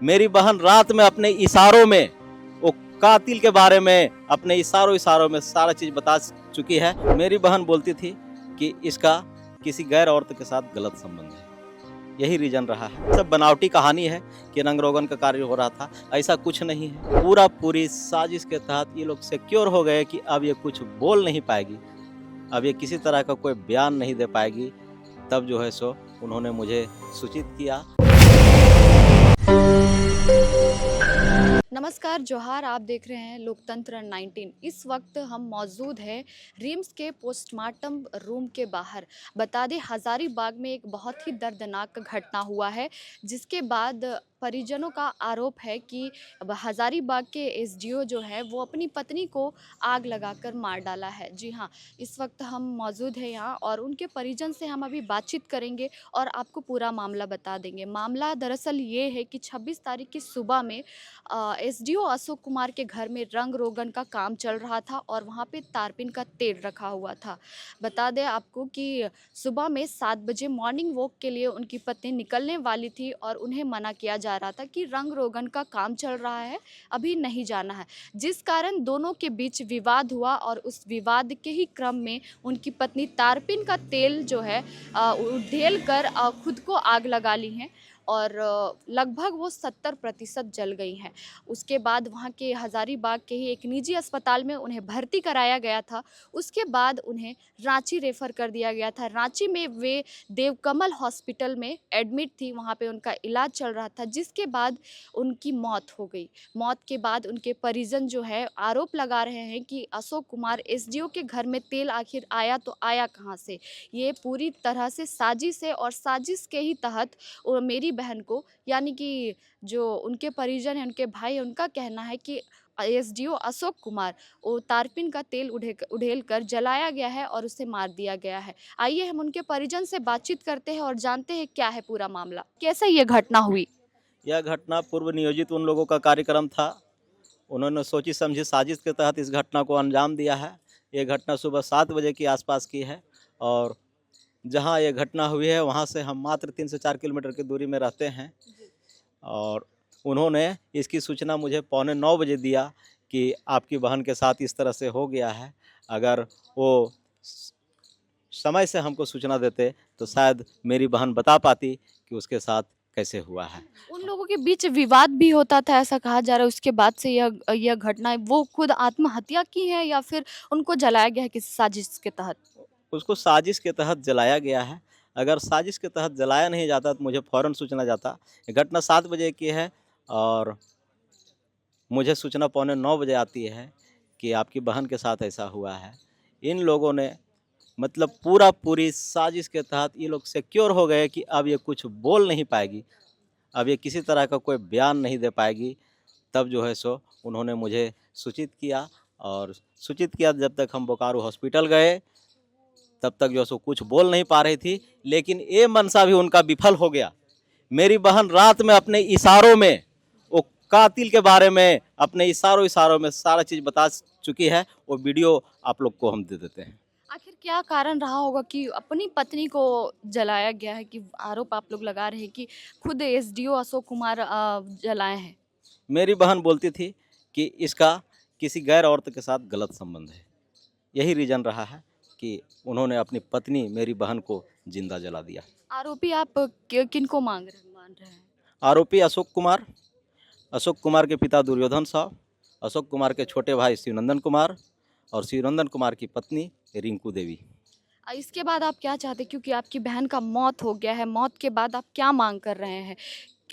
मेरी बहन रात में अपने इशारों में वो कातिल के बारे में अपने इशारों में सारा चीज बता चुकी है। मेरी बहन बोलती थी कि इसका किसी गैर औरत के साथ गलत संबंध है। यही रीजन रहा है। सब बनावटी कहानी है कि रंग रोगन का कार्य हो रहा था, ऐसा कुछ नहीं है। पूरी साजिश के तहत ये लोग सिक्योर हो गए कि अब ये कुछ बोल नहीं पाएगी, अब ये किसी तरह का कोई बयान नहीं दे पाएगी। तब जो है सो उन्होंने मुझे सूचित किया। नमस्कार, जोहार। आप देख रहे हैं लोकतंत्र 19। इस वक्त हम मौजूद हैं रिम्स के पोस्टमार्टम रूम के बाहर। बता दें, हज़ारीबाग में एक बहुत ही दर्दनाक घटना हुआ है, जिसके बाद परिजनों का आरोप है कि हज़ारीबाग के एसडीओ जो है वो अपनी पत्नी को आग लगाकर मार डाला है। जी हाँ, इस वक्त हम मौजूद हैं यहाँ और उनके परिजन से हम अभी बातचीत करेंगे और आपको पूरा मामला बता देंगे। मामला दरअसल ये है कि 26 तारीख की सुबह में एसडीओ अशोक कुमार के घर में रंग रोगन का काम चल रहा था और वहाँ पे तारपीन का तेल रखा हुआ था। बता दें आपको कि सुबह में 7 बजे मॉर्निंग वॉक के लिए उनकी पत्नी निकलने वाली थी और उन्हें मना किया जा रहा था कि रंग रोगन का काम चल रहा है, अभी नहीं जाना है, जिस कारण दोनों के बीच विवाद हुआ और उस विवाद के ही क्रम में उनकी पत्नी तारपीन का तेल जो है उधेल कर खुद को आग लगा ली हैं और लगभग वो 70% जल गई हैं। उसके बाद वहाँ के हज़ारीबाग के ही एक निजी अस्पताल में उन्हें भर्ती कराया गया था। उसके बाद उन्हें रांची रेफ़र कर दिया गया था। रांची में वे देवकमल हॉस्पिटल में एडमिट थी, वहाँ पे उनका इलाज चल रहा था, जिसके बाद उनकी मौत हो गई। मौत के बाद उनके परिजन जो है आरोप लगा रहे हैं कि अशोक कुमार एसडीओ के घर में तेल आखिर आया तो आया कहाँ से। ये पूरी तरह से साजिश है और साजिश के ही तहत मेरी बहन को, यानी कि जो उनके परिजन हैं, उनके भाई हैं, उनका कहना है कि एसडीओ अशोक कुमार वो तारपीन का तेल उड़ेल कर जलाया गया है और उसे मार दिया गया है। आइए हम उनके परिजन से बातचीत करते हैं और जानते हैं क्या है पूरा मामला, कैसे ये घटना हुई। यह घटना पूर्व नियोजित उन लोगों का कार्यक्रम था। उन्होंने सोची समझी साजिश के तहत इस घटना को अंजाम दिया है। ये घटना सुबह 7 बजे के आसपास की है और जहाँ ये घटना हुई है वहाँ से हम मात्र 3 से 4 किलोमीटर की दूरी में रहते हैं। और उन्होंने इसकी सूचना मुझे पौने 9 बजे दिया कि आपकी बहन के साथ इस तरह से हो गया है। अगर वो समय से हमको सूचना देते तो शायद मेरी बहन बता पाती कि उसके साथ कैसे हुआ है। उन लोगों के बीच विवाद भी होता था, ऐसा कहा जा रहा है। उसके बाद से यह घटना है, वो खुद आत्महत्या की है या फिर उनको जलाया गया है किसी साजिश के तहत। उसको साजिश के तहत जलाया गया है। अगर साजिश के तहत जलाया नहीं जाता तो मुझे फ़ौरन सूचना जाता। ये घटना 7 बजे की है और मुझे सूचना पौने 9 बजे आती है कि आपकी बहन के साथ ऐसा हुआ है। इन लोगों ने मतलब पूरी साजिश के तहत ये लोग सिक्योर हो गए कि अब ये कुछ बोल नहीं पाएगी, अब ये किसी तरह का कोई बयान नहीं दे पाएगी। तब जो है सो उन्होंने मुझे सूचित किया और सूचित किया जब तक हम बोकारो हॉस्पिटल गए तब तक जो सो कुछ बोल नहीं पा रही थी, लेकिन ये मनसा भी उनका विफल हो गया। मेरी बहन रात में अपने इशारों में वो कातिल के बारे में अपने इशारों में सारा चीज़ बता चुकी है। वो वीडियो आप लोग को हम दे देते हैं। आखिर क्या कारण रहा होगा कि अपनी पत्नी को जलाया गया है, कि आरोप आप लोग लगा रहे हैं कि खुद एसडीओ अशोक कुमार जलाए हैं। मेरी बहन बोलती थी कि इसका किसी गैर औरत के साथ गलत संबंध है। यही रीज़न रहा है कि उन्होंने अपनी पत्नी मेरी बहन को जिंदा जला दिया। आरोपी आप किनको मान रहे हैं। आरोपी अशोक कुमार के पिता दुर्योधन साहब, अशोक कुमार के छोटे भाई शिवनंदन कुमार और शिवनंदन कुमार की पत्नी रिंकू देवी। इसके बाद आप क्या चाहते हैं, क्योंकि आपकी बहन का मौत हो गया है, मौत के बाद आप क्या मांग कर रहे हैं।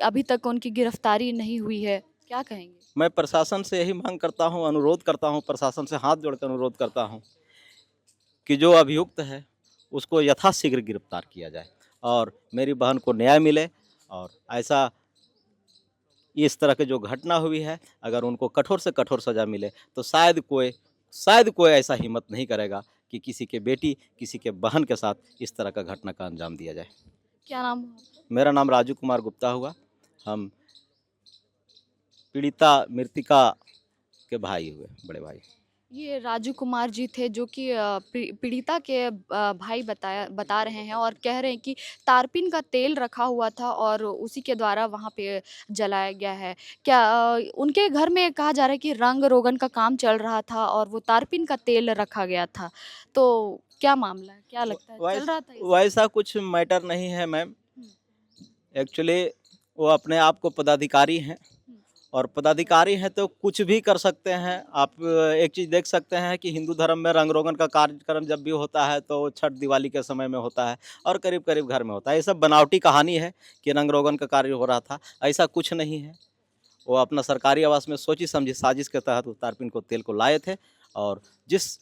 अभी तक उनकी गिरफ्तारी नहीं हुई है, क्या कहेंगे। मैं प्रशासन से यही मांग करता हूँ, अनुरोध करता हूँ, प्रशासन से हाथ जोड़कर अनुरोध करता हूँ कि जो अभियुक्त है उसको यथाशीघ्र गिरफ्तार किया जाए और मेरी बहन को न्याय मिले। और ऐसा इस तरह की जो घटना हुई है, अगर उनको कठोर से कठोर सज़ा मिले तो शायद कोई ऐसा हिम्मत नहीं करेगा कि किसी के बेटी, किसी के बहन के साथ इस तरह का घटना का अंजाम दिया जाए। क्या नाम हुआ। मेरा नाम राजू कुमार गुप्ता हुआ। हम पीड़िता मृतिका के भाई हुए, बड़े भाई। ये राजू कुमार जी थे जो कि पीड़िता के भाई बता रहे हैं और कह रहे हैं कि तारपीन का तेल रखा हुआ था और उसी के द्वारा वहाँ पे जलाया गया है। क्या उनके घर में कहा जा रहा है कि रंग रोगन का काम चल रहा था और वो तारपीन का तेल रखा गया था। तो क्या मामला है? क्या लगता है? चल रहा था ये सब? वैसा कुछ मैटर नहीं है मैम। हुँ, एक्चुअली वो अपने आप को पदाधिकारी हैं, हुँ, और पदाधिकारी हैं तो कुछ भी कर सकते हैं। आप एक चीज़ देख सकते हैं कि हिंदू धर्म में रंग रोगन का कार्यक्रम जब भी होता है तो छठ दिवाली के समय में होता है, और करीब करीब घर में होता है। ये सब बनावटी कहानी है कि रंग रोगन का कार्य हो रहा था, ऐसा कुछ नहीं है। वो अपना सरकारी आवास में सोची समझी साजिश के तहत उस तारपीन को तेल को लाए थे, और जिस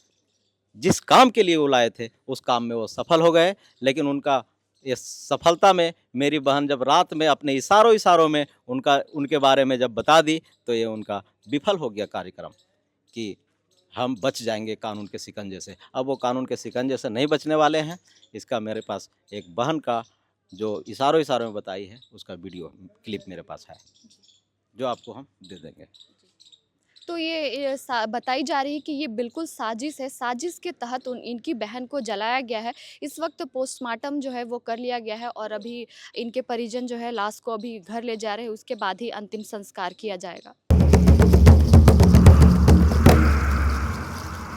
जिस काम के लिए वो लाए थे उस काम में वो सफल हो गए। लेकिन उनका इस सफलता में मेरी बहन जब रात में अपने इशारों में उनके बारे में जब बता दी, तो ये उनका विफल हो गया कार्यक्रम कि हम बच जाएंगे कानून के शिकंजे से। अब वो कानून के शिकंजे से नहीं बचने वाले हैं। इसका मेरे पास एक बहन का जो इशारों में बताई है उसका वीडियो क्लिप मेरे पास है, जो आपको हम दे देंगे। तो बताई जा रही है कि ये बिल्कुल साजिश है। साजिश के तहत इनकी बहन को जलाया गया है। इस वक्त पोस्टमार्टम जो है वो कर लिया गया है और अभी इनके परिजन जो है लाश को अभी घर ले जा रहे हैं, उसके बाद ही अंतिम संस्कार किया जाएगा।